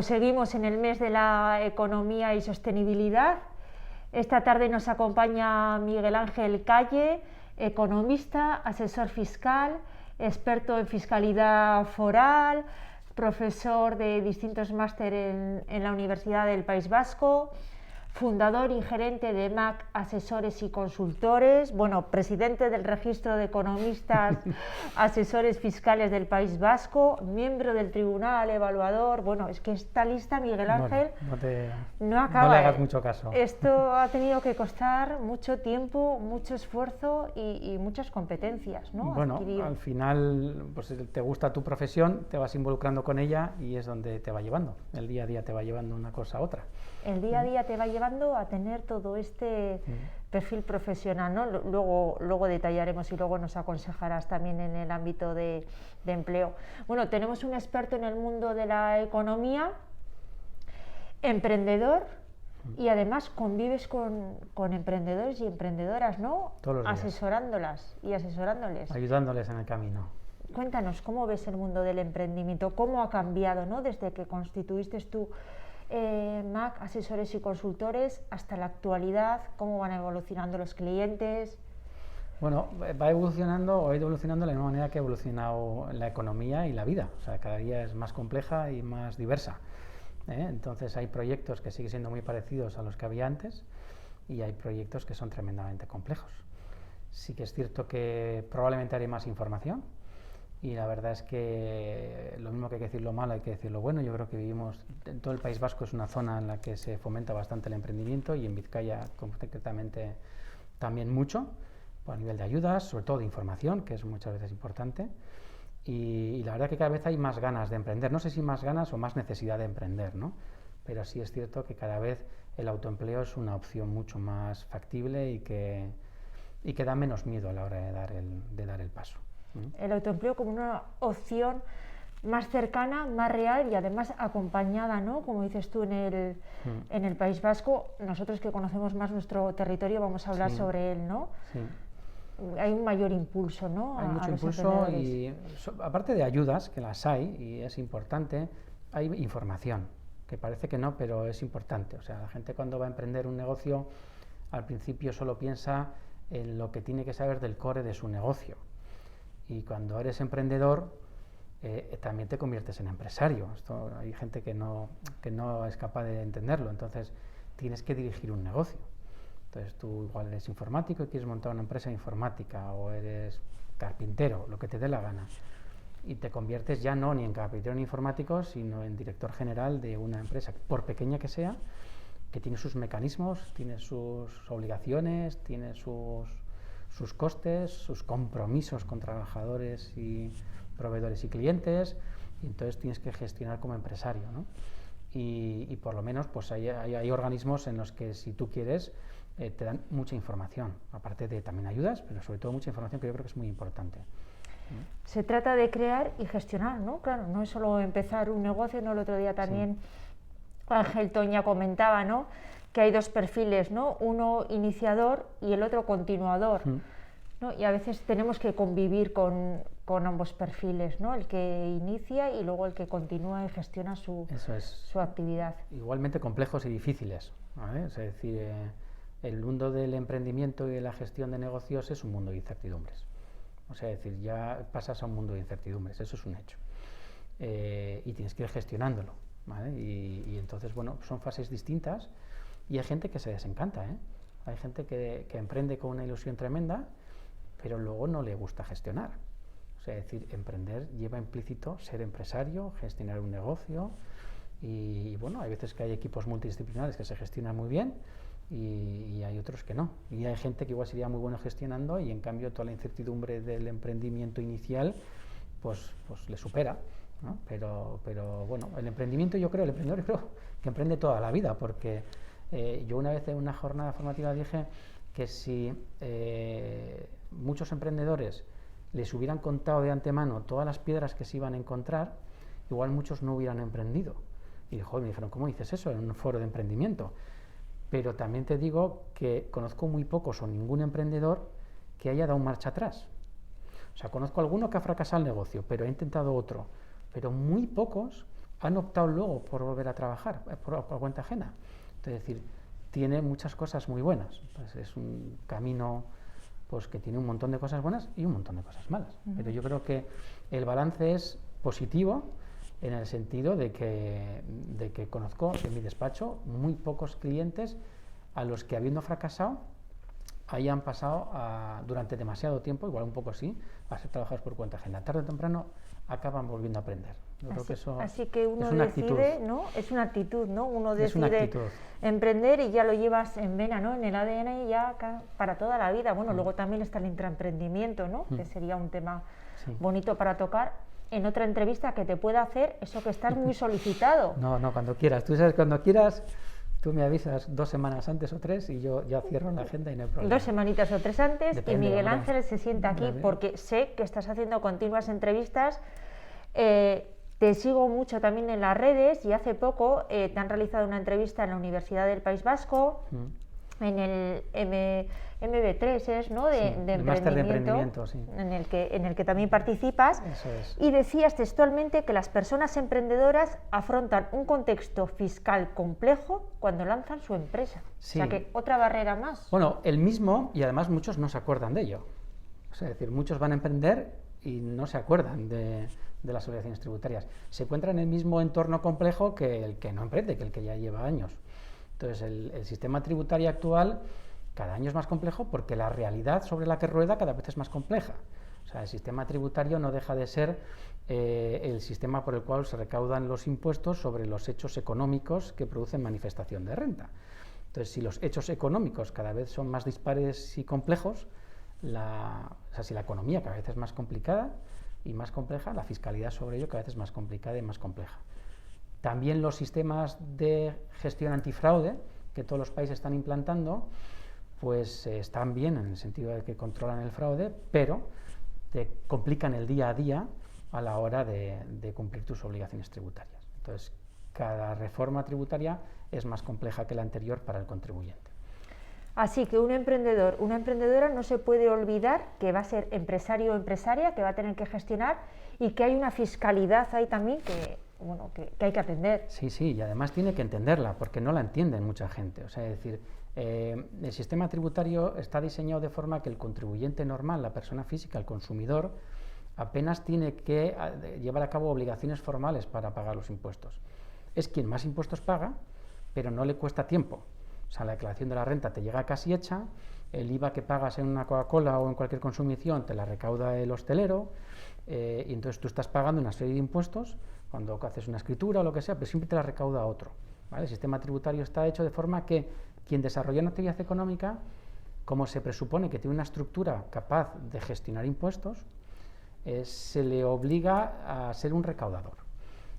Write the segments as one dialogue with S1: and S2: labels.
S1: Seguimos en el mes de la economía y sostenibilidad. Esta tarde nos acompaña Miguel Ángel Calle, economista, asesor fiscal, experto en fiscalidad foral, profesor de distintos másteres en la Universidad del País Vasco, fundador y gerente de MAC Asesores y Consultores, presidente del Registro de Economistas Asesores Fiscales del País Vasco, miembro del Tribunal Evaluador. Es que esta lista, Miguel Ángel, no acaba.
S2: No le hagas mucho caso.
S1: Esto ha tenido que costar mucho tiempo, mucho esfuerzo y muchas competencias, ¿no?
S2: Adquirir. Al final, pues te gusta tu profesión, te vas involucrando con ella y es donde te va llevando. El día a día te va llevando una cosa a otra.
S1: El día a día te va llevando a tener todo este perfil profesional, ¿no? Luego detallaremos y luego nos aconsejarás también en el ámbito de empleo. Tenemos un experto en el mundo de la economía, emprendedor, y además convives con emprendedores y emprendedoras, ¿no?
S2: Todos los días.
S1: Asesorándolas y asesorándoles.
S2: Ayudándoles en el camino.
S1: Cuéntanos, ¿cómo ves el mundo del emprendimiento? ¿Cómo ha cambiado, ¿no? Desde que constituiste tú MAC Asesores y Consultores hasta la actualidad, cómo van evolucionando los clientes.
S2: Va evolucionando o ha ido evolucionando de la misma manera que ha evolucionado la economía y la vida. O sea, cada día es más compleja y más diversa. Entonces hay proyectos que siguen siendo muy parecidos a los que había antes y hay proyectos que son tremendamente complejos. Sí que es cierto que probablemente haré más información. Y la verdad es que lo mismo que hay que decir lo malo, hay que decir lo bueno. Yo creo que vivimos, en todo el País Vasco es una zona en la que se fomenta bastante el emprendimiento y en Vizcaya concretamente también mucho, a nivel de ayudas, sobre todo de información, que es muchas veces importante. Y la verdad que cada vez hay más ganas de emprender. No sé si más ganas o más necesidad de emprender, ¿no? Pero sí es cierto que cada vez el autoempleo es una opción mucho más factible y que da menos miedo a la hora de dar el paso.
S1: El autoempleo como una opción más cercana, más real y además acompañada, ¿no? Como dices tú, en el País Vasco. Nosotros que conocemos más nuestro territorio vamos a hablar sobre él, ¿no?
S2: Sí.
S1: Hay un mayor impulso, ¿no?
S2: Hay mucho impulso y aparte de ayudas, que las hay y es importante, hay información, que parece que no, pero es importante. O sea, la gente cuando va a emprender un negocio al principio solo piensa en lo que tiene que saber del core de su negocio. Y cuando eres emprendedor, también te conviertes en empresario. Hay gente que no es capaz de entenderlo. Entonces, tienes que dirigir un negocio. Entonces, tú igual eres informático y quieres montar una empresa informática, o eres carpintero, lo que te dé la gana. Y te conviertes ya no ni en carpintero ni informático, sino en director general de una empresa, por pequeña que sea, que tiene sus mecanismos, tiene sus obligaciones, tiene sus costes, sus compromisos con trabajadores y proveedores y clientes, y entonces tienes que gestionar como empresario, ¿no? Y por lo menos pues hay organismos en los que, si tú quieres, te dan mucha información, aparte de también ayudas, pero sobre todo mucha información, que yo creo que es muy importante.
S1: Se trata de crear y gestionar, ¿no? Claro, no es solo empezar un negocio, ¿no? El otro día también Ángel Toña comentaba, ¿no?, que hay dos perfiles, ¿no? Uno iniciador y el otro continuador, ¿no? Y a veces tenemos que convivir con ambos perfiles, ¿no? El que inicia y luego el que continúa y gestiona su actividad.
S2: Igualmente complejos y difíciles, ¿vale? Es decir, el mundo del emprendimiento y de la gestión de negocios es un mundo de incertidumbres. O sea, es decir, ya pasas a un mundo de incertidumbres, eso es un hecho. Y tienes que ir gestionándolo, ¿vale? Y entonces, son fases distintas. Y hay gente que se desencanta, ¿eh? Hay gente que emprende con una ilusión tremenda, pero luego no le gusta gestionar. O sea, es decir, emprender lleva implícito ser empresario, gestionar un negocio, y hay veces que hay equipos multidisciplinares que se gestionan muy bien y hay otros que no. Y hay gente que igual sería muy bueno gestionando y en cambio toda la incertidumbre del emprendimiento inicial pues le supera, ¿no? Pero el emprendimiento, el emprendedor creo que emprende toda la vida, porque yo una vez en una jornada formativa dije que si muchos emprendedores les hubieran contado de antemano todas las piedras que se iban a encontrar, igual muchos no hubieran emprendido. Y me dijeron, ¿cómo dices eso en un foro de emprendimiento? Pero también te digo que conozco muy pocos o ningún emprendedor que haya dado marcha atrás. O sea, conozco alguno que ha fracasado el negocio, pero ha intentado otro. Pero muy pocos han optado luego por volver a trabajar por cuenta ajena. Es decir, tiene muchas cosas muy buenas. Pues es un camino pues que tiene un montón de cosas buenas y un montón de cosas malas. Pero yo creo que el balance es positivo en el sentido de que conozco en mi despacho muy pocos clientes a los que, habiendo fracasado, hayan pasado durante demasiado tiempo, igual un poco sí, a ser trabajados por cuenta ajena. Tarde o temprano acaban volviendo a aprender. Yo creo que eso
S1: así que uno
S2: es una
S1: decide,
S2: actitud.
S1: ¿no? Es una actitud, ¿no? Uno
S2: Es una
S1: decide
S2: actitud.
S1: emprender y ya lo llevas en vena, ¿no? En el ADN y ya para toda la vida. Bueno, luego también está el intraemprendimiento, ¿no? Que sería un tema bonito para tocar en otra entrevista que te pueda hacer, eso que estás muy solicitado.
S2: No, cuando quieras. Tú sabes, cuando quieras, tú me avisas 2 semanas antes o 3 y yo ya cierro la agenda y no hay problema.
S1: 2 semanitas o 3 antes.
S2: Depende,
S1: y Miguel
S2: hombre.
S1: Ángel se sienta aquí porque sé que estás haciendo continuas entrevistas. Te sigo mucho también en las redes y hace poco te han realizado una entrevista en la Universidad del País Vasco, en el MB3, ¿no? de
S2: el máster de emprendimiento, sí.
S1: en el que también participas.
S2: Eso es.
S1: Y decías textualmente que las personas emprendedoras afrontan un contexto fiscal complejo cuando lanzan su empresa.
S2: Sí.
S1: O sea que otra barrera más.
S2: Bueno, el mismo, y además muchos no se acuerdan de ello. O sea, es decir, muchos van a emprender y no se acuerdan de las obligaciones tributarias. Se encuentran en el mismo entorno complejo que el que no emprende, que el que ya lleva años. Entonces, el sistema tributario actual cada año es más complejo porque la realidad sobre la que rueda cada vez es más compleja. O sea, el sistema tributario no deja de ser el sistema por el cual se recaudan los impuestos sobre los hechos económicos que producen manifestación de renta. Entonces, si los hechos económicos cada vez son más dispares y complejos, si la economía cada vez es más complicada y más compleja, la fiscalidad sobre ello cada vez es más complicada y más compleja. También los sistemas de gestión antifraude que todos los países están implantando, pues están bien en el sentido de que controlan el fraude, pero te complican el día a día a la hora de cumplir tus obligaciones tributarias. Entonces, cada reforma tributaria es más compleja que la anterior para el contribuyente.
S1: Así que un emprendedor, una emprendedora no se puede olvidar que va a ser empresario o empresaria, que va a tener que gestionar y que hay una fiscalidad ahí también que hay que atender.
S2: Sí, y además tiene que entenderla, porque no la entiende mucha gente. O sea, es decir, el sistema tributario está diseñado de forma que el contribuyente normal, la persona física, el consumidor, apenas tiene que llevar a cabo obligaciones formales para pagar los impuestos. Es quien más impuestos paga, pero no le cuesta tiempo. O sea, la declaración de la renta te llega casi hecha, el IVA que pagas en una Coca-Cola o en cualquier consumición te la recauda el hostelero, y entonces tú estás pagando una serie de impuestos cuando haces una escritura o lo que sea, pero siempre te la recauda otro, ¿vale? El sistema tributario está hecho de forma que quien desarrolla una actividad económica, como se presupone que tiene una estructura capaz de gestionar impuestos, se le obliga a ser un recaudador.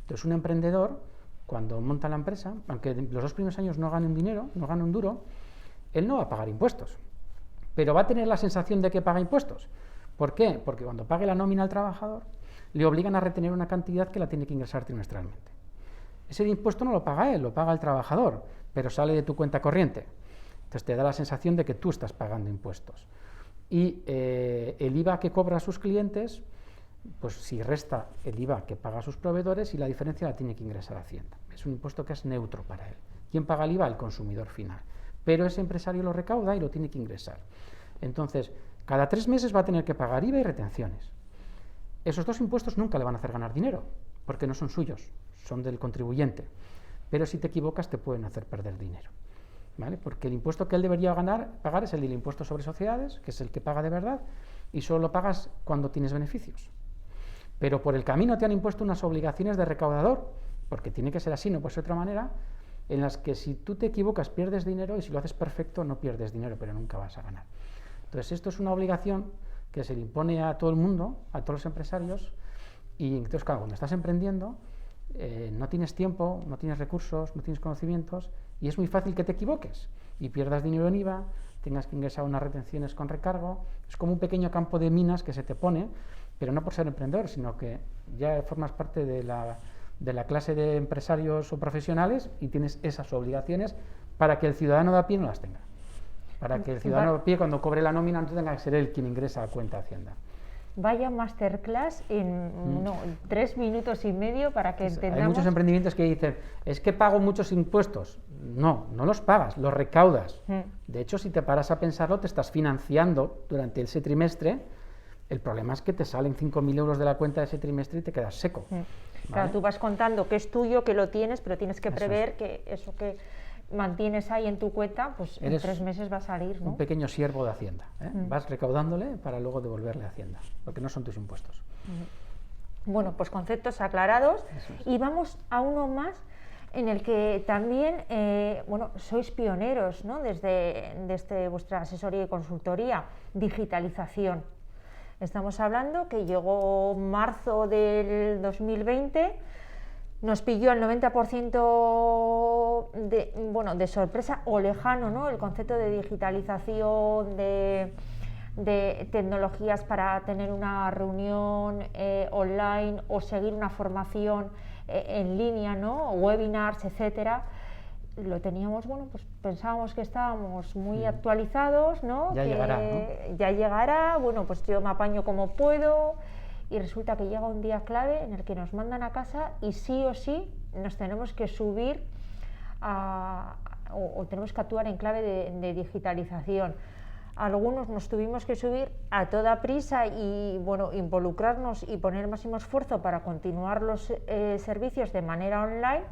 S2: Entonces, un emprendedor, cuando monta la empresa, aunque los 2 primeros años no gane un dinero, no gane un duro, él no va a pagar impuestos, pero va a tener la sensación de que paga impuestos. ¿Por qué? Porque cuando pague la nómina al trabajador, le obligan a retener una cantidad que la tiene que ingresar trimestralmente. Ese impuesto no lo paga él, lo paga el trabajador, pero sale de tu cuenta corriente. Entonces te da la sensación de que tú estás pagando impuestos. Y el IVA que cobra a sus clientes, pues si resta el IVA que paga a sus proveedores y la diferencia la tiene que ingresar a Hacienda. Es un impuesto que es neutro para él. ¿Quién paga el IVA? El consumidor final. Pero ese empresario lo recauda y lo tiene que ingresar. Entonces, cada 3 meses va a tener que pagar IVA y retenciones. Esos 2 impuestos nunca le van a hacer ganar dinero, porque no son suyos, son del contribuyente. Pero si te equivocas te pueden hacer perder dinero, ¿vale? Porque el impuesto que él debería pagar es el del impuesto sobre sociedades, que es el que paga de verdad, y solo lo pagas cuando tienes beneficios. Pero por el camino te han impuesto unas obligaciones de recaudador, porque tiene que ser así, no puede ser de otra manera, en las que si tú te equivocas pierdes dinero y si lo haces perfecto no pierdes dinero, pero nunca vas a ganar. Entonces esto es una obligación que se le impone a todo el mundo, a todos los empresarios, y entonces claro, cuando estás emprendiendo no tienes tiempo, no tienes recursos, no tienes conocimientos, y es muy fácil que te equivoques y pierdas dinero en IVA, tengas que ingresar unas retenciones con recargo. Es como un pequeño campo de minas que se te pone, pero no por ser emprendedor, sino que ya formas parte de la clase de empresarios o profesionales y tienes esas obligaciones para que el ciudadano de a pie no las tenga. Para que el ciudadano de a pie, cuando cobre la nómina, no tenga que ser él quien ingresa a cuenta de Hacienda.
S1: Vaya masterclass en 3 minutos y medio para que entendamos.
S2: Hay muchos emprendimientos que dicen, es que pago muchos impuestos. No, no los pagas, los recaudas. De hecho, si te paras a pensarlo, te estás financiando durante ese trimestre. El problema es que te salen 5.000 euros de la cuenta de ese trimestre y te quedas seco. ¿Vale?
S1: Claro, tú vas contando que es tuyo, que lo tienes, pero tienes que prever que eso que mantienes ahí en tu cuenta, pues en 3 meses va a salir, ¿no?
S2: Un pequeño siervo de Hacienda. Vas recaudándole para luego devolverle a Hacienda, porque no son tus impuestos.
S1: Bueno, pues conceptos aclarados. Y vamos a uno más en el que también, sois pioneros, ¿no? Desde vuestra asesoría y consultoría, digitalización. Estamos hablando que llegó marzo del 2020, nos pilló el 90% de sorpresa o lejano, ¿no? El concepto de digitalización, de tecnologías para tener una reunión online o seguir una formación en línea, ¿no? Webinars, etcétera. Lo teníamos, pues pensábamos que estábamos muy actualizados, ¿no?
S2: Ya llegará, ¿no?
S1: Ya llegará, pues yo me apaño como puedo, y resulta que llega un día clave en el que nos mandan a casa y sí o sí nos tenemos que subir o tenemos que actuar en clave de digitalización. Algunos nos tuvimos que subir a toda prisa y involucrarnos y poner el máximo esfuerzo para continuar los servicios de manera online,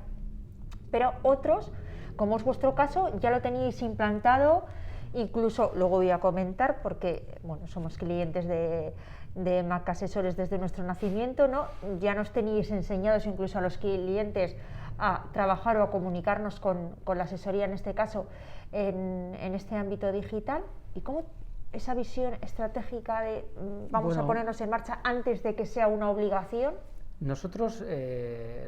S1: pero otros, como es vuestro caso, ya lo teníais implantado. Incluso luego voy a comentar, porque somos clientes de Mac Asesores desde nuestro nacimiento, ¿no? Ya nos teníais enseñados incluso a los clientes a trabajar o a comunicarnos con la asesoría, en este caso, en este ámbito digital. ¿Y cómo esa visión estratégica de vamos a ponernos en marcha antes de que sea una obligación?
S2: Nosotros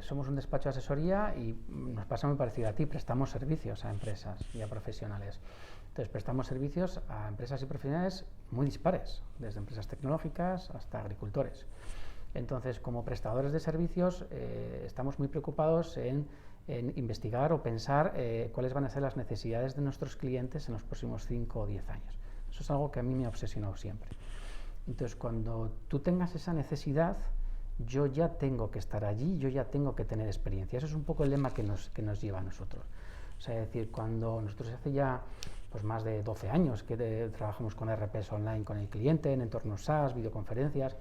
S2: somos un despacho de asesoría y nos pasa muy parecido a ti, prestamos servicios a empresas y a profesionales. Entonces, prestamos servicios a empresas y profesionales muy dispares, desde empresas tecnológicas hasta agricultores. Entonces, como prestadores de servicios, estamos muy preocupados en investigar o pensar cuáles van a ser las necesidades de nuestros clientes en los próximos 5 o 10 años. Eso es algo que a mí me ha obsesionado siempre. Entonces, cuando tú tengas esa necesidad, yo ya tengo que estar allí, yo ya tengo que tener experiencia. Eso es un poco el lema que nos lleva a nosotros. O sea, es decir, cuando nosotros hace ya más de 12 años que trabajamos con RPs online con el cliente, en entornos SaaS, videoconferencias,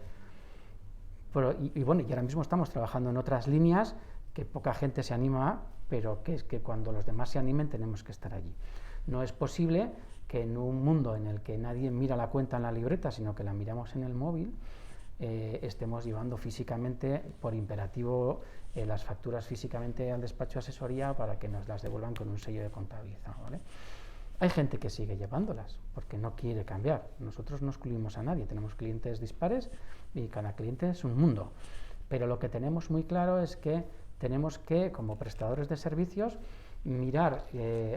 S2: y ahora mismo estamos trabajando en otras líneas que poca gente se anima, pero que es que cuando los demás se animen tenemos que estar allí. No es posible que en un mundo en el que nadie mira la cuenta en la libreta, sino que la miramos en el móvil, estemos llevando físicamente, por imperativo, las facturas físicamente al despacho de asesoría para que nos las devuelvan con un sello de contabilizado, ¿vale? Hay gente que sigue llevándolas porque no quiere cambiar. Nosotros no excluimos a nadie, tenemos clientes dispares y cada cliente es un mundo. Pero lo que tenemos muy claro es que tenemos que, como prestadores de servicios, mirar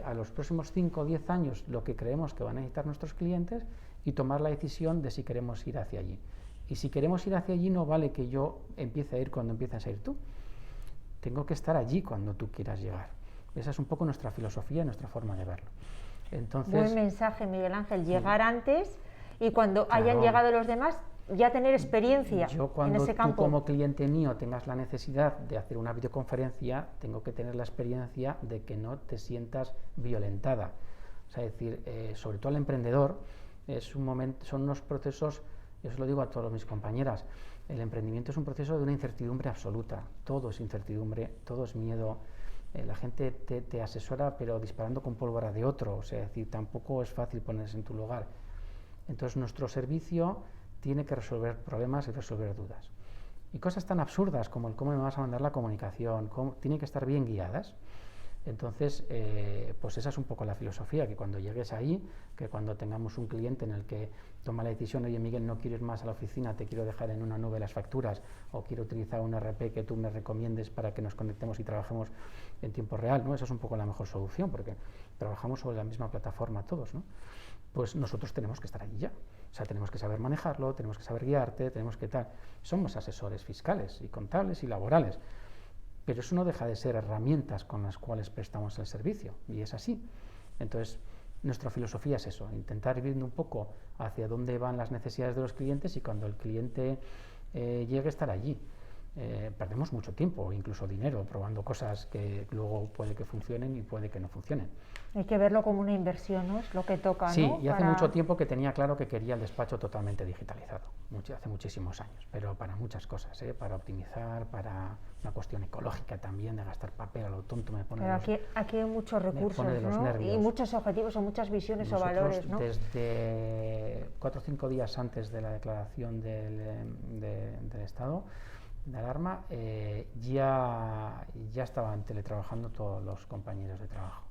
S2: a los próximos 5 o 10 años lo que creemos que van a necesitar nuestros clientes y tomar la decisión de si queremos ir hacia allí. Y si queremos ir hacia allí, no vale que yo empiece a ir cuando empieces a ir tú. Tengo que estar allí cuando tú quieras llegar. Esa es un poco nuestra filosofía y nuestra forma de verlo. Entonces,
S1: buen mensaje, Miguel Ángel, llegar antes y cuando hayan llegado los demás, ya tener experiencia en ese campo.
S2: Tú como cliente mío tengas la necesidad de hacer una videoconferencia, tengo que tener la experiencia de que no te sientas violentada. O sea, es decir, sobre todo al emprendedor, son unos procesos. Yo os lo digo a todas mis compañeras, el emprendimiento es un proceso de una incertidumbre absoluta, todo es incertidumbre, todo es miedo, la gente te asesora pero disparando con pólvora de otro, o sea, es decir, tampoco es fácil ponerse en tu lugar. Entonces nuestro servicio tiene que resolver problemas y resolver dudas. Y cosas tan absurdas como el cómo me vas a mandar la comunicación, tienen que estar bien guiadas. Entonces, esa es un poco la filosofía, que cuando llegues ahí, que cuando tengamos un cliente en el que toma la decisión, oye Miguel, no quiero ir más a la oficina, te quiero dejar en una nube las facturas, o quiero utilizar un RP que tú me recomiendes para que nos conectemos y trabajemos en tiempo real, ¿no? Esa es un poco la mejor solución, porque trabajamos sobre la misma plataforma todos, ¿no? Pues nosotros tenemos que estar allí ya. O sea, tenemos que saber manejarlo, tenemos que saber guiarte, tenemos que tal. Somos asesores fiscales y contables y laborales. Pero eso no deja de ser herramientas con las cuales prestamos el servicio, y es así. Entonces, nuestra filosofía es eso, intentar ir viendo un poco hacia dónde van las necesidades de los clientes y cuando el cliente llegue estar allí. Perdemos mucho tiempo, incluso dinero, probando cosas que luego puede que funcionen y puede que no funcionen.
S1: Hay que verlo como una inversión, ¿no? Es lo que toca,
S2: Sí,
S1: ¿no?
S2: y hace mucho tiempo que tenía claro que quería el despacho totalmente digitalizado, hace muchísimos años, pero para muchas cosas, para optimizar, para una cuestión ecológica también, de gastar papel a lo tonto, me pone
S1: pero
S2: de los,
S1: aquí hay muchos recursos,
S2: de los
S1: ¿no?
S2: nervios.
S1: Y muchos objetivos o muchas visiones o valores, ¿no?
S2: Desde 4 o 5 días antes de la declaración del estado de alarma, ya estaban teletrabajando todos los compañeros de trabajo.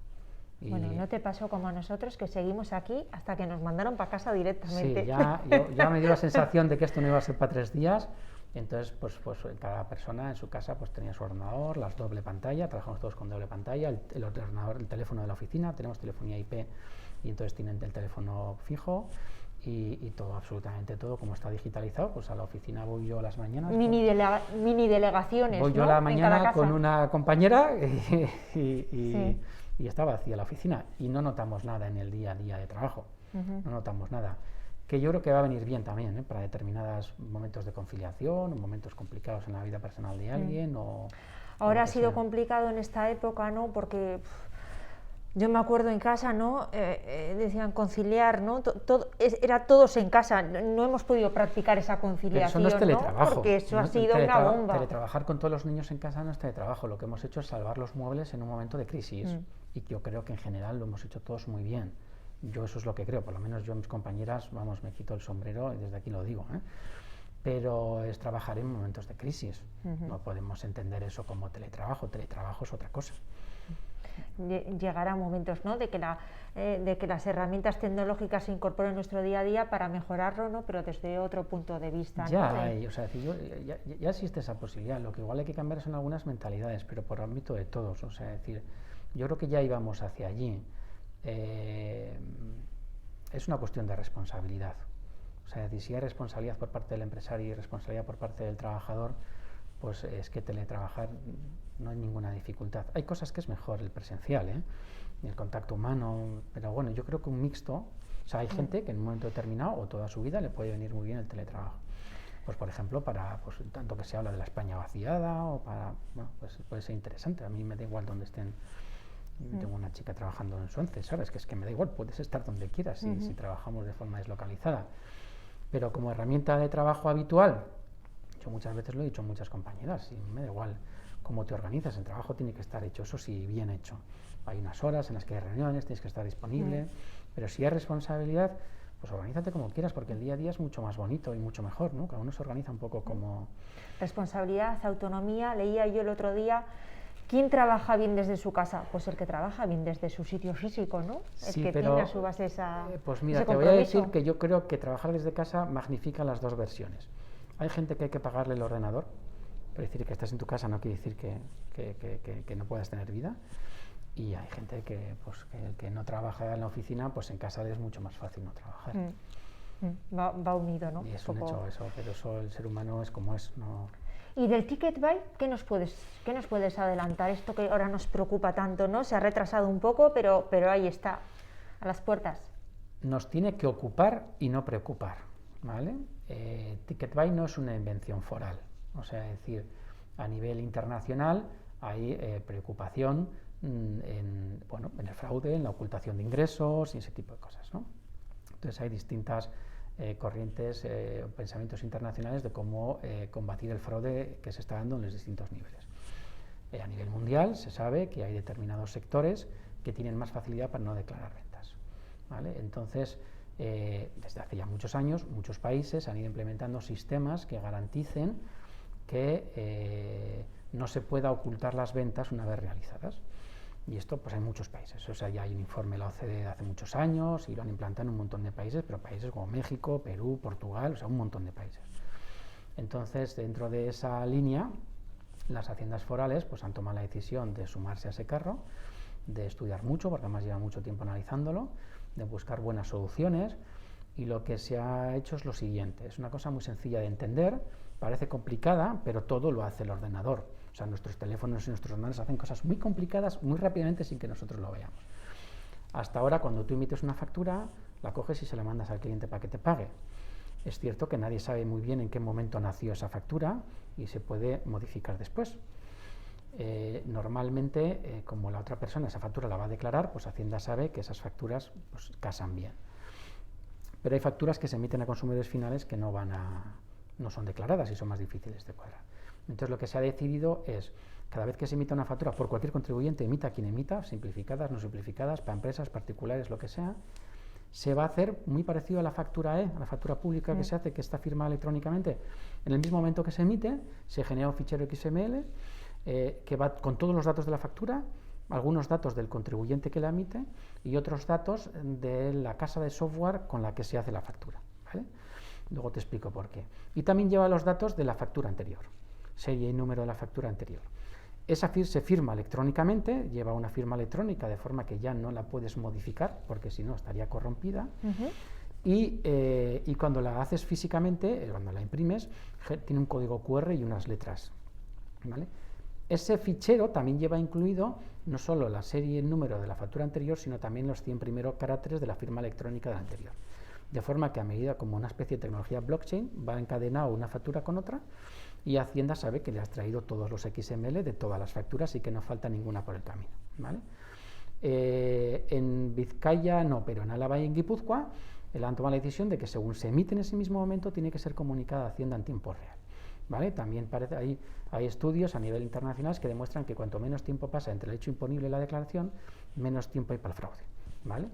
S1: Y bueno, no te pasó como a nosotros, que seguimos aquí hasta que nos mandaron para casa directamente.
S2: Sí, ya me dio la sensación de que esto no iba a ser para 3 días. Entonces, pues cada persona en su casa pues tenía su ordenador, las doble pantalla, trabajamos todos con doble pantalla, el ordenador, el teléfono de la oficina, tenemos telefonía IP y entonces tienen el teléfono fijo. Y todo, absolutamente todo, como está digitalizado, pues a la oficina voy yo a las mañanas.
S1: Mini delegaciones.
S2: Voy yo a la mañana con una compañera y está vacía la oficina. Y no notamos nada en el día a día de trabajo. No notamos nada. Que yo creo que va a venir bien también, para determinados momentos de conciliación, o momentos complicados en la vida personal de alguien.
S1: Ahora ha sido complicado en esta época, ¿no? Porque yo me acuerdo en casa, ¿no? Decían conciliar, ¿no? Era todos en casa, no hemos podido practicar esa conciliación.
S2: Pero eso no es teletrabajo.
S1: ¿No? Porque eso ha sido una bomba.
S2: Teletrabajar con todos los niños en casa no es teletrabajo. Lo que hemos hecho es salvar los muebles en un momento de crisis. Y yo creo que en general lo hemos hecho todos muy bien. Yo eso es lo que creo, por lo menos yo a mis compañeras, vamos, me quito el sombrero y desde aquí lo digo, pero es trabajar en momentos de crisis. No podemos entender eso como teletrabajo. Teletrabajo es otra cosa.
S1: Llegará momentos, ¿no? de que las herramientas tecnológicas se incorporen en nuestro día a día para mejorarlo, ¿no? Pero desde otro punto de vista.
S2: Ya
S1: ¿no?
S2: hay, o sea, ya existe esa posibilidad. Lo que igual hay que cambiar son algunas mentalidades, pero por ámbito de todos. O sea, decir, yo creo que ya íbamos hacia allí. Es una cuestión de responsabilidad. O sea, si hay responsabilidad por parte del empresario y responsabilidad por parte del trabajador, pues es que teletrabajar no hay ninguna dificultad. Hay cosas que es mejor el presencial, el contacto humano, pero bueno, yo creo que un mixto, o sea, hay gente que en un momento determinado o toda su vida le puede venir muy bien el teletrabajo. Pues por ejemplo, para tanto que se habla de la España vaciada o para, bueno, pues puede ser interesante. A mí me da igual donde estén. Tengo una chica trabajando en Suence, ¿sabes? Que es que me da igual, puedes estar donde quieras si trabajamos de forma deslocalizada. Pero como herramienta de trabajo habitual, yo muchas veces lo he dicho a muchas compañeras, y me da igual cómo te organizas, el trabajo tiene que estar hecho, eso sí, bien hecho. Hay unas horas en las que hay reuniones, tienes que estar disponible, pero si hay responsabilidad, pues organízate como quieras, porque el día a día es mucho más bonito y mucho mejor, ¿no? Cada uno se organiza un poco como...
S1: Responsabilidad, autonomía, leía yo el otro día... ¿Quién trabaja bien desde su casa? Pues el que trabaja bien desde su sitio físico, ¿no?
S2: Sí,
S1: el que
S2: pero,
S1: tiene a su base
S2: pues mira, te voy a decir que yo creo que trabajar desde casa magnifica las dos versiones. Hay gente que hay que pagarle el ordenador, pero decir que estás en tu casa no quiere decir que no puedas tener vida. Y hay gente que no trabaja en la oficina, pues en casa es mucho más fácil no trabajar.
S1: Va unido, ¿no?
S2: Y es un hecho eso, pero eso el ser humano es como es, no...
S1: Y del ticket buy, ¿qué nos puedes adelantar? Esto que ahora nos preocupa tanto, ¿no? Se ha retrasado un poco, pero ahí está, a las puertas.
S2: Nos tiene que ocupar y no preocupar, ¿vale? Ticket buy no es una invención foral, o sea, es decir, a nivel internacional hay preocupación en el fraude, en la ocultación de ingresos y ese tipo de cosas, ¿no? Entonces hay distintas corrientes, pensamientos internacionales de cómo combatir el fraude que se está dando en los distintos niveles. A nivel mundial se sabe que hay determinados sectores que tienen más facilidad para no declarar rentas, ¿vale? Entonces, desde hace ya muchos años, muchos países han ido implementando sistemas que garanticen que no se pueda ocultar las ventas una vez realizadas. Y esto, pues hay muchos países, o sea, ya hay un informe de la OCDE de hace muchos años y lo han implantado en un montón de países, pero países como México, Perú, Portugal, o sea, un montón de países. Entonces, dentro de esa línea, las haciendas forales pues han tomado la decisión de sumarse a ese carro, de estudiar mucho, porque además llevan mucho tiempo analizándolo, de buscar buenas soluciones, y lo que se ha hecho es lo siguiente, es una cosa muy sencilla de entender, parece complicada, pero todo lo hace el ordenador. O sea, nuestros teléfonos y nuestros ordenadores hacen cosas muy complicadas muy rápidamente sin que nosotros lo veamos. Hasta ahora, cuando tú emites una factura, la coges y se la mandas al cliente para que te pague. Es cierto que nadie sabe muy bien en qué momento nació esa factura y se puede modificar después. Normalmente, como la otra persona esa factura la va a declarar, pues Hacienda sabe que esas facturas pues, casan bien. Pero hay facturas que se emiten a consumidores finales que no son declaradas y son más difíciles de cuadrar. Entonces, lo que se ha decidido es, cada vez que se emita una factura por cualquier contribuyente, emita quien emita, simplificadas, no simplificadas, para empresas, particulares, lo que sea, se va a hacer muy parecido a la factura a la factura pública que se hace, que está firmada electrónicamente. En el mismo momento que se emite, se genera un fichero XML que va con todos los datos de la factura, algunos datos del contribuyente que la emite y otros datos de la casa de software con la que se hace la factura, ¿vale? Luego te explico por qué. Y también lleva los datos de la factura anterior, serie y número de la factura anterior. Esa se firma electrónicamente, lleva una firma electrónica de forma que ya no la puedes modificar porque si no estaría corrompida. Y cuando la haces físicamente, cuando la imprimes, tiene un código QR y unas letras, ¿vale? Ese fichero también lleva incluido no solo la serie y el número de la factura anterior, sino también los 100 primeros caracteres de la firma electrónica de la anterior. De forma que a medida como una especie de tecnología blockchain va encadenado una factura con otra y Hacienda sabe que le has traído todos los XML de todas las facturas y que no falta ninguna por el camino, ¿vale? En Vizcaya no, pero en Álava y en Guipúzcoa han tomado la decisión de que según se emite en ese mismo momento tiene que ser comunicada a Hacienda en tiempo real, ¿vale? También hay estudios a nivel internacional que demuestran que cuanto menos tiempo pasa entre el hecho imponible y la declaración, menos tiempo hay para el fraude, ¿vale?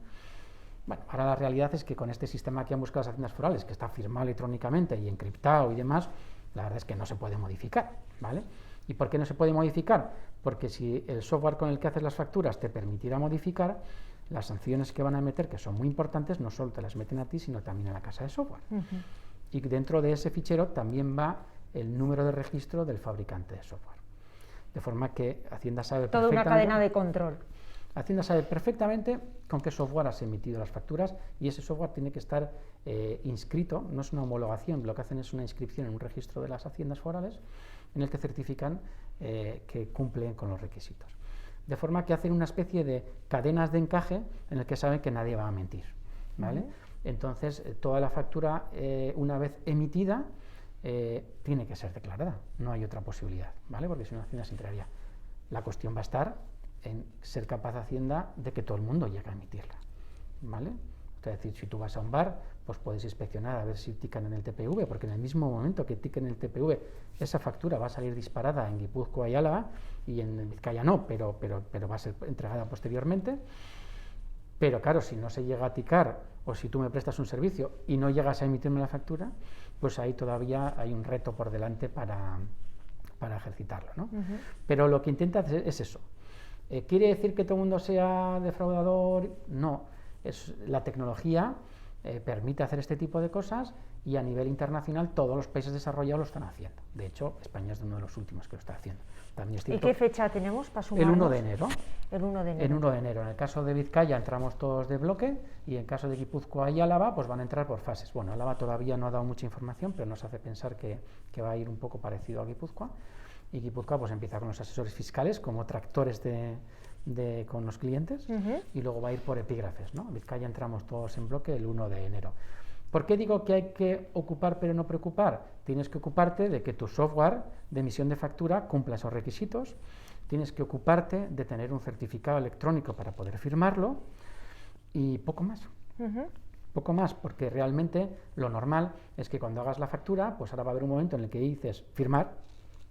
S2: Bueno, ahora la realidad es que con este sistema que han buscado las haciendas forales, que está firmado electrónicamente y encriptado y demás, la verdad es que no se puede modificar, ¿vale? ¿Y por qué no se puede modificar? Porque si el software con el que haces las facturas te permitiera modificar, las sanciones que van a meter, que son muy importantes, no solo te las meten a ti, sino también a la casa de software. Y dentro de ese fichero también va el número de registro del fabricante de software. De forma que Hacienda sabe
S1: toda una cadena de control.
S2: Hacienda sabe perfectamente con qué software has emitido las facturas y ese software tiene que estar inscrito, no es una homologación, lo que hacen es una inscripción en un registro de las haciendas forales en el que certifican que cumplen con los requisitos. De forma que hacen una especie de cadenas de encaje en el que saben que nadie va a mentir, ¿vale? Entonces, toda la factura, una vez emitida, tiene que ser declarada, no hay otra posibilidad, ¿vale? Porque si no, Hacienda se enteraría. La cuestión va a estar en ser capaz Hacienda de que todo el mundo llegue a emitirla, ¿vale? Es decir, si tú vas a un bar, pues puedes inspeccionar a ver si tican en el TPV, porque en el mismo momento que tiquen en el TPV, esa factura va a salir disparada en Guipúzcoa y Álava, y en Vizcaya no, pero va a ser entregada posteriormente. Pero claro, si no se llega a ticar, o si tú me prestas un servicio y no llegas a emitirme la factura, pues ahí todavía hay un reto por delante para ejercitarlo, ¿no? Pero lo que intenta es eso. ¿Quiere decir que todo el mundo sea defraudador? No. La tecnología permite hacer este tipo de cosas y a nivel internacional todos los países desarrollados lo están haciendo. De hecho, España es uno de los últimos que lo está haciendo. También
S1: ¿Y qué fecha tenemos para sumarnos?
S2: El 1 de enero.
S1: El 1 de enero.
S2: El 1 de enero. En el caso de Vizcaya entramos todos de bloque y en el caso de Guipúzcoa y Álava pues van a entrar por fases. Bueno, Álava todavía no ha dado mucha información, pero nos hace pensar que va a ir un poco parecido a Guipúzcoa. Y Guipúzcoa pues empieza con los asesores fiscales como tractores con los clientes y luego va a ir por epígrafes, ¿no? En Vizcaya entramos todos en bloque el 1 de enero. ¿Por qué digo que hay que ocupar pero no preocupar? Tienes que ocuparte de que tu software de emisión de factura cumpla esos requisitos, tienes que ocuparte de tener un certificado electrónico para poder firmarlo y poco más. Poco más, porque realmente lo normal es que cuando hagas la factura, pues ahora va a haber un momento en el que dices firmar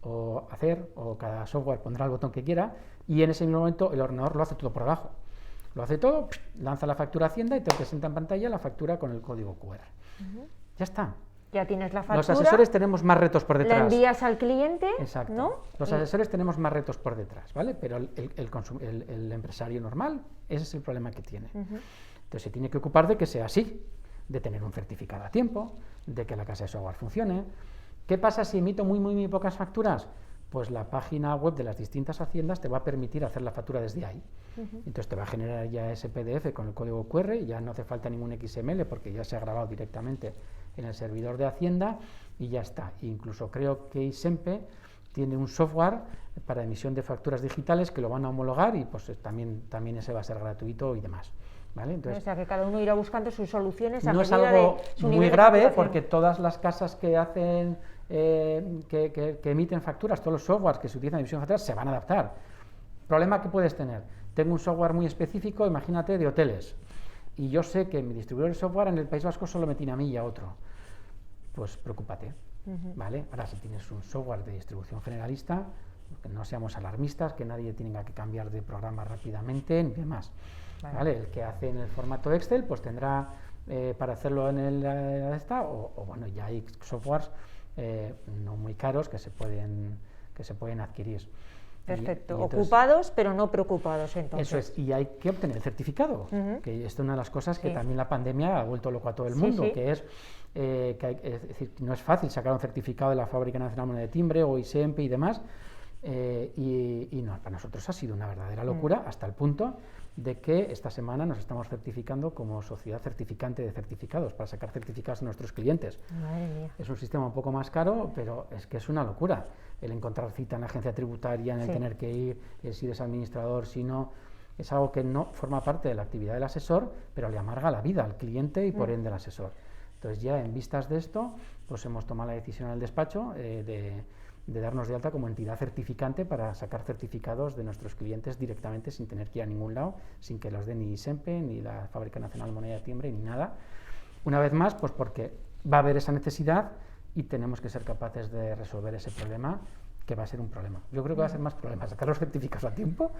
S2: o hacer, o cada software pondrá el botón que quiera, y en ese mismo momento el ordenador lo hace todo por debajo. Lo hace todo, lanza la factura a Hacienda y te presenta en pantalla la factura con el código QR. Ya está.
S1: Ya tienes la factura.
S2: Los asesores tenemos más retos por detrás.
S1: La envías al cliente.
S2: Exacto.
S1: ¿No?
S2: Los asesores tenemos más retos por detrás, ¿vale? Pero el empresario normal, ese es el problema que tiene. Entonces se tiene que ocupar de que sea así, de tener un certificado a tiempo, de que la casa de software funcione. ¿Qué pasa si emito muy pocas facturas? Pues la página web de las distintas haciendas te va a permitir hacer la factura desde ahí. Entonces te va a generar ya ese PDF con el código QR, y ya no hace falta ningún XML porque ya se ha grabado directamente en el servidor de Hacienda y ya está. Incluso creo que ISEMPE tiene un software para emisión de facturas digitales que lo van a homologar y pues también ese va a ser gratuito y demás. ¿Vale?
S1: Entonces, o sea, que cada uno irá buscando sus soluciones a
S2: no es
S1: medida
S2: algo
S1: de su
S2: muy
S1: nivel de
S2: grave
S1: facturación.
S2: porque todas las casas que hacen que emiten facturas, todos los softwares que se utilizan en emisión de facturas se van a adaptar. Problema que puedes tener: tengo un software muy específico, imagínate, de hoteles, y yo sé que mi distribuidor de software en el País Vasco solo me tiene a mí y a otro. Pues preocúpate, ¿vale? Ahora, si tienes un software de distribución generalista, que no seamos alarmistas, que nadie tenga que cambiar de programa rápidamente ni demás. ¿Vale? El que hace en el formato Excel, pues tendrá para hacerlo en el o bueno, ya hay softwares no muy caros que se pueden adquirir.
S1: Perfecto,
S2: y entonces,
S1: ocupados pero no preocupados entonces.
S2: Eso es, y hay que obtener el certificado, que es una de las cosas que también la pandemia ha vuelto loco a todo el mundo, que es decir, no es fácil sacar un certificado de la Fábrica Nacional de Moneda de Timbre o ISEMPE y demás, y no, para nosotros ha sido una verdadera locura, hasta el punto de que esta semana nos estamos certificando como sociedad certificante de certificados para sacar certificados a nuestros clientes.
S1: Madre mía.
S2: Es un sistema un poco más caro, pero es que es una locura el encontrar cita en la agencia tributaria, en el tener que ir, si eres administrador, si no, es algo que no forma parte de la actividad del asesor, pero le amarga la vida al cliente y por ende al asesor. Entonces, ya en vistas de esto, pues hemos tomado la decisión en el despacho de darnos de alta como entidad certificante para sacar certificados de nuestros clientes directamente sin tener que ir a ningún lado, sin que los dé ni ISEMPE, ni la Fábrica Nacional de Moneda de Timbre, ni nada. Una vez más, pues porque va a haber esa necesidad y tenemos que ser capaces de resolver ese problema, que va a ser un problema. Yo creo que va a ser más problema sacar los certificados a tiempo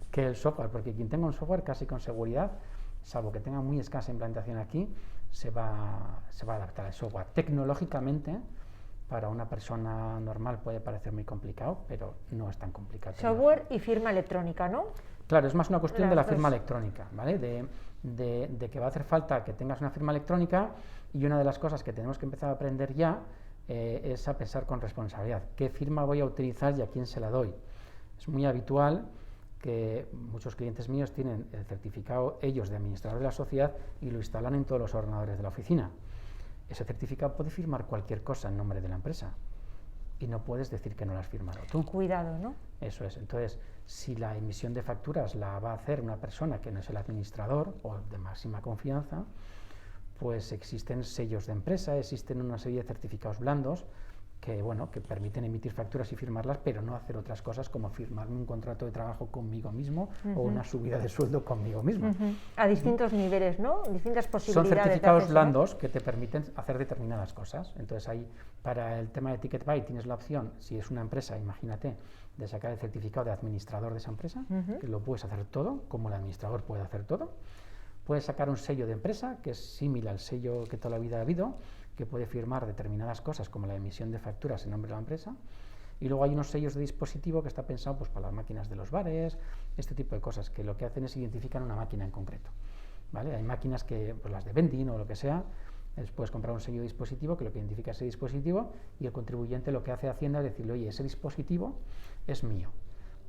S2: que el software, porque quien tenga un software casi con seguridad, salvo que tenga muy escasa implantación aquí, se va a adaptar al software. Tecnológicamente, para una persona normal puede parecer muy complicado, pero no es tan complicado.
S1: Software y firma electrónica, ¿no?
S2: Claro, es más una cuestión de la firma electrónica, ¿vale? De que va a hacer falta que tengas una firma electrónica, y una de las cosas que tenemos que empezar a aprender ya es a pensar con responsabilidad. ¿Qué firma voy a utilizar y a quién se la doy? Es muy habitual que muchos clientes míos tienen el certificado ellos de administrador de la sociedad y lo instalan en todos los ordenadores de la oficina. Ese certificado puede firmar cualquier cosa en nombre de la empresa y no puedes decir que no lo has firmado tú.
S1: Cuidado, ¿no?
S2: Eso es. Entonces, si la emisión de facturas la va a hacer una persona que no es el administrador o de máxima confianza, pues existen sellos de empresa, existen una serie de certificados blandos que, bueno, que permiten emitir facturas y firmarlas, pero no hacer otras cosas como firmarme un contrato de trabajo conmigo mismo o una subida de sueldo conmigo mismo.
S1: A distintos niveles, ¿no? Distintas posibilidades.
S2: Son certificados blandos que te permiten hacer determinadas cosas. Entonces, ahí, para el tema de Ticket Buy, tienes la opción, si es una empresa, imagínate, de sacar el certificado de administrador de esa empresa, que lo puedes hacer todo, como el administrador puede hacer todo. Puedes sacar un sello de empresa, que es similar al sello que toda la vida ha habido, que puede firmar determinadas cosas, como la emisión de facturas en nombre de la empresa. Y luego hay unos sellos de dispositivo que está pensado pues, para las máquinas de los bares, este tipo de cosas, que lo que hacen es identificar una máquina en concreto, ¿vale? Hay máquinas que, pues las de vending o lo que sea, puedes comprar un sello de dispositivo que lo que identifica ese dispositivo, y el contribuyente lo que hace a Hacienda es decirle, oye, ese dispositivo es mío.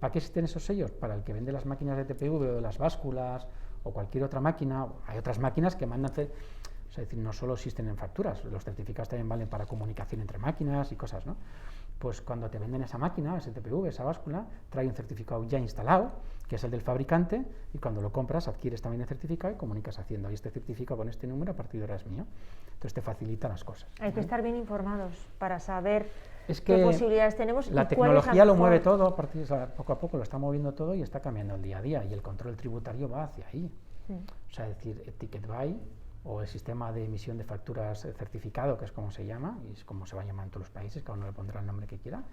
S2: ¿Para qué existen esos sellos? Para el que vende las máquinas de TPV o las básculas o cualquier otra máquina. Hay otras máquinas que mandan... Es decir, no solo existen en facturas, los certificados también valen para comunicación entre máquinas y cosas, ¿no? Pues cuando te venden esa máquina, ese TPV, esa báscula, trae un certificado ya instalado, que es el del fabricante, y cuando lo compras adquieres también el certificado y comunicas haciendo, y este certificado con este número a partir de ahora es mío. Entonces te facilita las cosas.
S1: Hay que estar bien informados para saber
S2: es que
S1: qué posibilidades tenemos.
S2: La tecnología lo mueve todo, poco a poco lo está moviendo todo y está cambiando el día a día, y el control tributario va hacia ahí. O sea, es decir, Ticket Buy o el sistema de emisión de facturas certificado, que es como se llama, y es como se va a llamar en todos los países, cada uno le pondrá el nombre que quiera,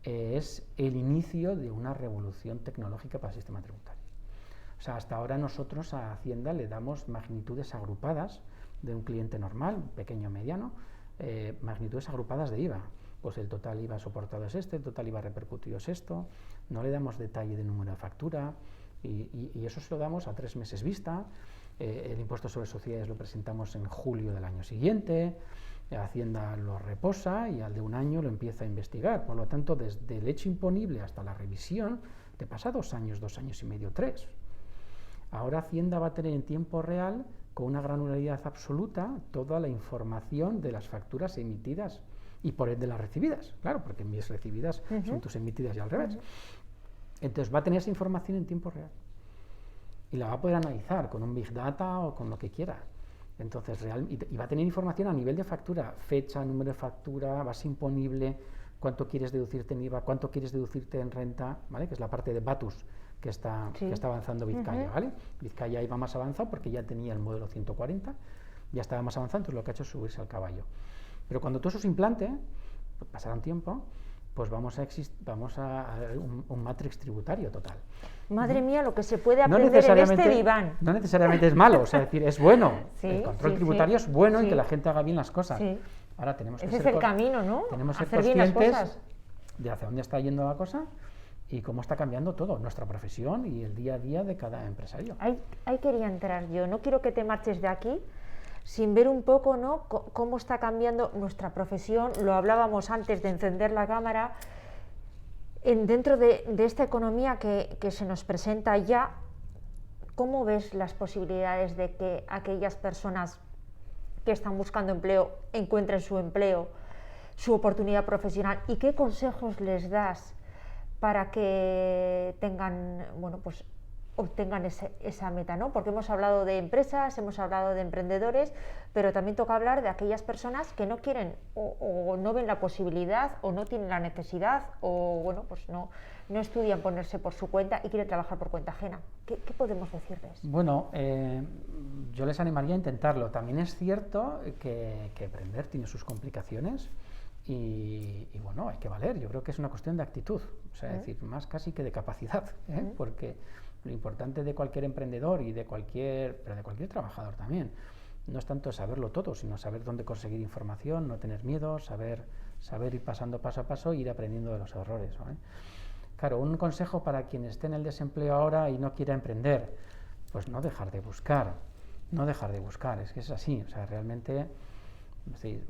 S2: es el inicio de una revolución tecnológica para el sistema tributario. O sea, hasta ahora nosotros a Hacienda le damos magnitudes agrupadas de un cliente normal, pequeño o mediano, magnitudes agrupadas de IVA. Pues el total IVA soportado es este, el total IVA repercutido es esto, no le damos detalle de número de factura, y eso se lo damos a 3 meses vista. El impuesto sobre sociedades lo presentamos en julio del año siguiente, Hacienda lo reposa y al de un año lo empieza a investigar. Por lo tanto, desde el hecho imponible hasta la revisión, te pasa 2 años, 2 años y medio, 3. Ahora Hacienda va a tener en tiempo real, con una granularidad absoluta, toda la información de las facturas emitidas y por ende las recibidas, claro, porque mis recibidas son tus emitidas y al revés. Entonces va a tener esa información en tiempo real y la va a poder analizar con un Big Data o con lo que quiera. Entonces, y va a tener información a nivel de factura, fecha, número de factura, base imponible, cuánto quieres deducirte en IVA, cuánto quieres deducirte en renta, ¿vale? Que es la parte de Batus que está avanzando Vizcaya, ¿vale? Vizcaya iba más avanzado porque ya tenía el modelo 140, ya estaba más avanzado, entonces lo que ha hecho es subirse al caballo. Pero cuando todo eso se implante, pues pasará un tiempo, pues vamos a un matrix tributario total.
S1: Madre mía, lo que se puede aprender en este diván.
S2: No necesariamente es malo, o sea, es decir, es bueno.
S1: Sí,
S2: el control tributario es bueno y que la gente haga bien las cosas.
S1: Sí.
S2: Ahora tenemos que
S1: Ese es el camino, ¿no?
S2: Tenemos que ser
S1: hacer bien las
S2: conscientes
S1: cosas.
S2: de hacia dónde está yendo la cosa y cómo está cambiando todo, nuestra profesión y el día a día de cada empresario.
S1: Ahí quería entrar yo. No quiero que te marches de aquí sin ver un poco, ¿no?, cómo está cambiando nuestra profesión. Lo hablábamos antes de encender la cámara. Dentro de esta economía que se nos presenta ya, ¿cómo ves las posibilidades de que aquellas personas que están buscando empleo encuentren su empleo, su oportunidad profesional? ¿Y qué consejos les das para que tengan, bueno, pues obtengan esa meta, ¿no? Porque hemos hablado de empresas, hemos hablado de emprendedores, pero también toca hablar de aquellas personas que no quieren o no ven la posibilidad o no tienen la necesidad o, bueno, pues no estudian ponerse por su cuenta y quieren trabajar por cuenta ajena. ¿Qué podemos decirles?
S2: Bueno, yo les animaría a intentarlo. También es cierto que emprender tiene sus complicaciones y bueno, hay que valer. Yo creo que es una cuestión de actitud, o sea, es decir, más casi que de capacidad, porque lo importante de cualquier emprendedor y de cualquier trabajador también, no es tanto saberlo todo, sino saber dónde conseguir información, no tener miedo, saber ir pasando paso a paso e ir aprendiendo de los errores, ¿vale? Claro, un consejo para quien esté en el desempleo ahora y no quiera emprender, pues no dejar de buscar, es que es así, o sea, realmente, sí,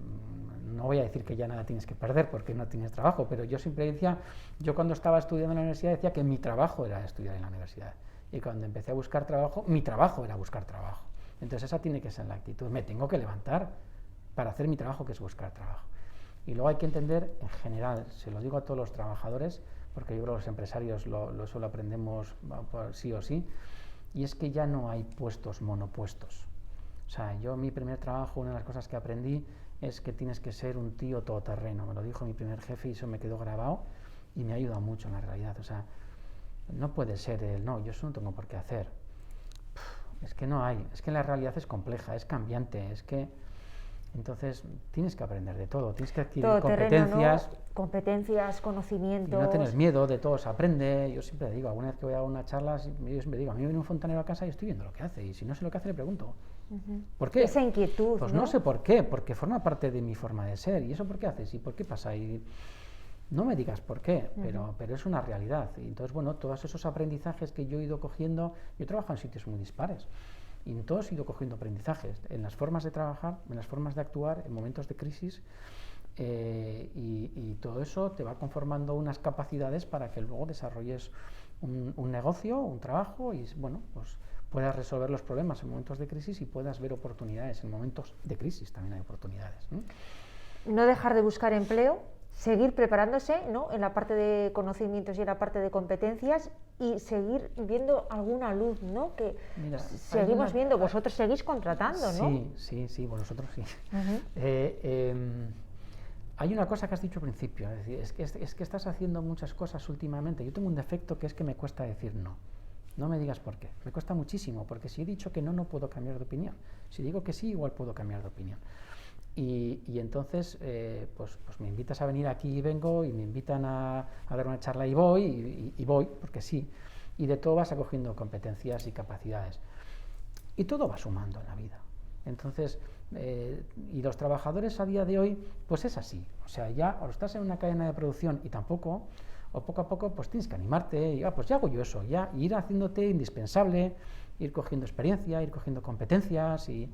S2: no voy a decir que ya nada tienes que perder porque no tienes trabajo, pero yo siempre decía, yo cuando estaba estudiando en la universidad decía que mi trabajo era estudiar en la universidad, y cuando empecé a buscar trabajo, mi trabajo era buscar trabajo. Entonces esa tiene que ser la actitud, me tengo que levantar para hacer mi trabajo, que es buscar trabajo. Y luego hay que entender, en general, se lo digo a todos los trabajadores, porque yo creo que los empresarios eso lo aprendemos sí o sí, y es que ya no hay puestos monopuestos. O sea, yo mi primer trabajo, una de las cosas que aprendí es que tienes que ser un tío todoterreno. Me lo dijo mi primer jefe y eso me quedó grabado y me ha ayudado mucho en la realidad. O sea, no puede ser no, yo eso no tengo por qué hacer. Es que no hay, es que la realidad es compleja, es cambiante, es que... Entonces tienes que aprender de todo, tienes que adquirir competencias,
S1: ¿no? Competencias, conocimientos.
S2: Y no tener miedo, de todo se aprende. Yo siempre digo, alguna vez que voy a una charla, yo siempre digo, a mí viene un fontanero a casa y estoy viendo lo que hace, y si no sé lo que hace le pregunto. ¿Por qué?
S1: Esa inquietud,
S2: pues no sé por qué, porque forma parte de mi forma de ser. ¿Y eso por qué haces? ¿Y por qué pasa? Y no me digas por qué, pero es una realidad. Y entonces, bueno, todos esos aprendizajes que yo he ido cogiendo, yo he trabajado en sitios muy dispares, y en todos he ido cogiendo aprendizajes, en las formas de trabajar, en las formas de actuar, en momentos de crisis, y todo eso te va conformando unas capacidades para que luego desarrolles un negocio, un trabajo, y bueno, pues puedas resolver los problemas en momentos de crisis y puedas ver oportunidades. En momentos de crisis también hay oportunidades, ¿no?
S1: No dejar de buscar empleo, seguir preparándose, ¿no?, en la parte de conocimientos y en la parte de competencias, y seguir viendo alguna luz, ¿no? Que mira, seguimos viendo, vosotros seguís contratando, ¿no?
S2: Sí, vosotros sí. Hay una cosa que has dicho al principio, es que estás haciendo muchas cosas últimamente. Yo tengo un defecto que es que me cuesta decir no. No me digas por qué. Me cuesta muchísimo, porque si he dicho que no puedo cambiar de opinión. Si digo que sí, igual puedo cambiar de opinión. Y entonces, pues me invitas a venir aquí y vengo, y me invitan a dar una charla y voy, porque sí. Y de todo vas acogiendo competencias y capacidades. Y todo va sumando en la vida. Entonces, y los trabajadores a día de hoy, pues es así. O sea, ya o estás en una cadena de producción y tampoco, o poco a poco, pues tienes que animarte, y pues ya hago yo eso, ya ir haciéndote indispensable, ir cogiendo experiencia, ir cogiendo competencias, y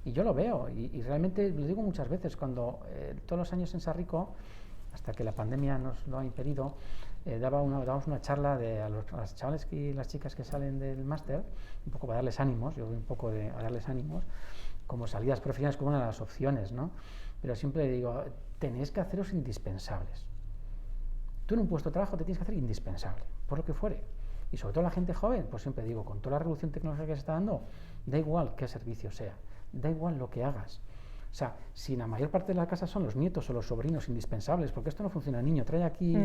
S2: yo lo veo, y realmente lo digo muchas veces, cuando todos los años en Sarrico, hasta que la pandemia nos lo ha impedido, dábamos una charla a los chavales y las chicas que salen del máster, un poco para darles ánimos, yo voy un poco a darles ánimos, como salidas profesionales como una de las opciones, ¿no? Pero siempre digo, tenéis que haceros indispensables. Tú en un puesto de trabajo te tienes que hacer indispensable, por lo que fuere. Y sobre todo la gente joven, pues siempre digo, con toda la revolución tecnológica que se está dando, da igual qué servicio sea, da igual lo que hagas. O sea, si la mayor parte de la casa son los nietos o los sobrinos indispensables, porque esto no funciona, niño, trae aquí,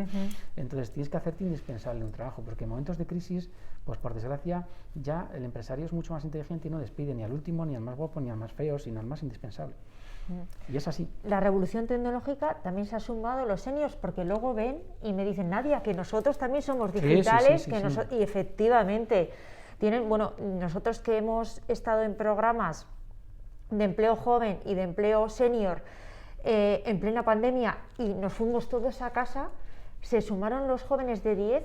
S2: entonces tienes que hacerte indispensable en un trabajo, porque en momentos de crisis, pues por desgracia, ya el empresario es mucho más inteligente y no despide ni al último, ni al más guapo, ni al más feo, sino al más indispensable. Y es así.
S1: La revolución tecnológica también se ha sumado los seniors, porque luego ven y me dicen, Nadia, que nosotros también somos digitales, y efectivamente tienen, bueno, nosotros que hemos estado en programas de empleo joven y de empleo senior en plena pandemia y nos fuimos todos a casa, se sumaron los jóvenes de 10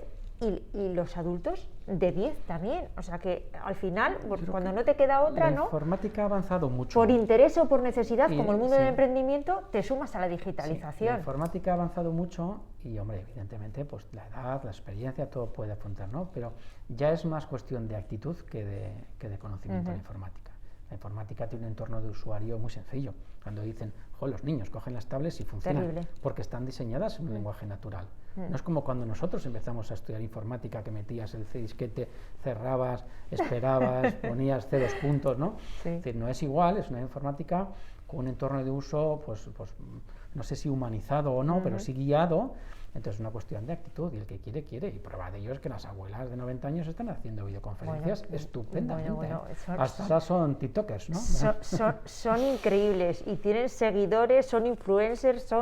S1: y los adultos de 10 también, o sea que al final, cuando no te queda otra, ¿no?
S2: La informática ha avanzado mucho.
S1: Por interés o por necesidad, como el mundo del emprendimiento, te sumas a la digitalización.
S2: La informática ha avanzado mucho y, hombre, evidentemente, pues la edad, la experiencia, todo puede apuntar, ¿no? Pero ya es más cuestión de actitud que de conocimiento de la informática. La informática tiene un entorno de usuario muy sencillo. Cuando dicen, los niños cogen las tablets y funcionan, porque están diseñadas en un lenguaje natural. No es como cuando nosotros empezamos a estudiar informática, que metías el disquete, cerrabas, esperabas, ponías ceros puntos, ¿no? Sí. Es decir, no es igual, es una informática con un entorno de uso, pues no sé si humanizado o no, pero sí guiado. Entonces es una cuestión de actitud, y el que quiere, quiere. Y prueba de ello es que las abuelas de 90 años están haciendo videoconferencias estupendamente. Hasta son tiktokers, ¿no?
S1: Son increíbles y tienen seguidores, son influencers,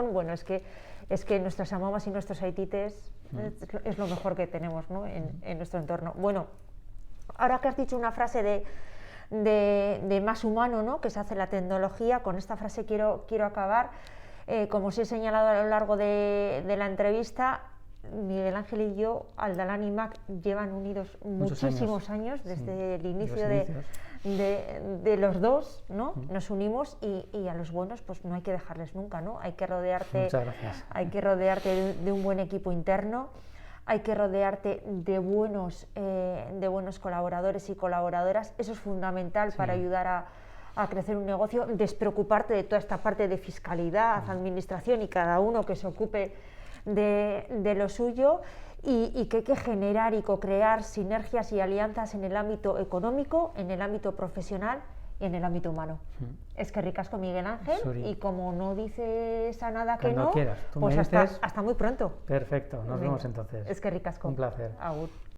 S1: es que nuestras mamás y nuestros haitites es lo mejor que tenemos, ¿no? en nuestro entorno. Bueno, ahora que has dicho una frase de más humano, ¿no? Que se hace la tecnología, con esta frase quiero acabar. Como os he señalado a lo largo de la entrevista, Miguel Ángel y yo, Aldalán y Mac, llevan unidos muchísimos años desde el inicio de los dos, ¿no? Nos unimos y a los buenos pues no hay que dejarles nunca, ¿no? Hay que rodearte de un buen equipo interno, hay que rodearte de buenos colaboradores y colaboradoras. Eso es fundamental para ayudar a crecer un negocio, despreocuparte de toda esta parte de fiscalidad, administración, y cada uno que se ocupe de lo suyo, y que hay que generar y co-crear sinergias y alianzas en el ámbito económico, en el ámbito profesional y en el ámbito humano. Es que ricasco, Miguel Ángel, y como no dices a nada que no,
S2: quieras,
S1: pues hasta muy pronto.
S2: Perfecto, nos vemos entonces.
S1: Es que ricasco.
S2: Un placer.
S1: Agur.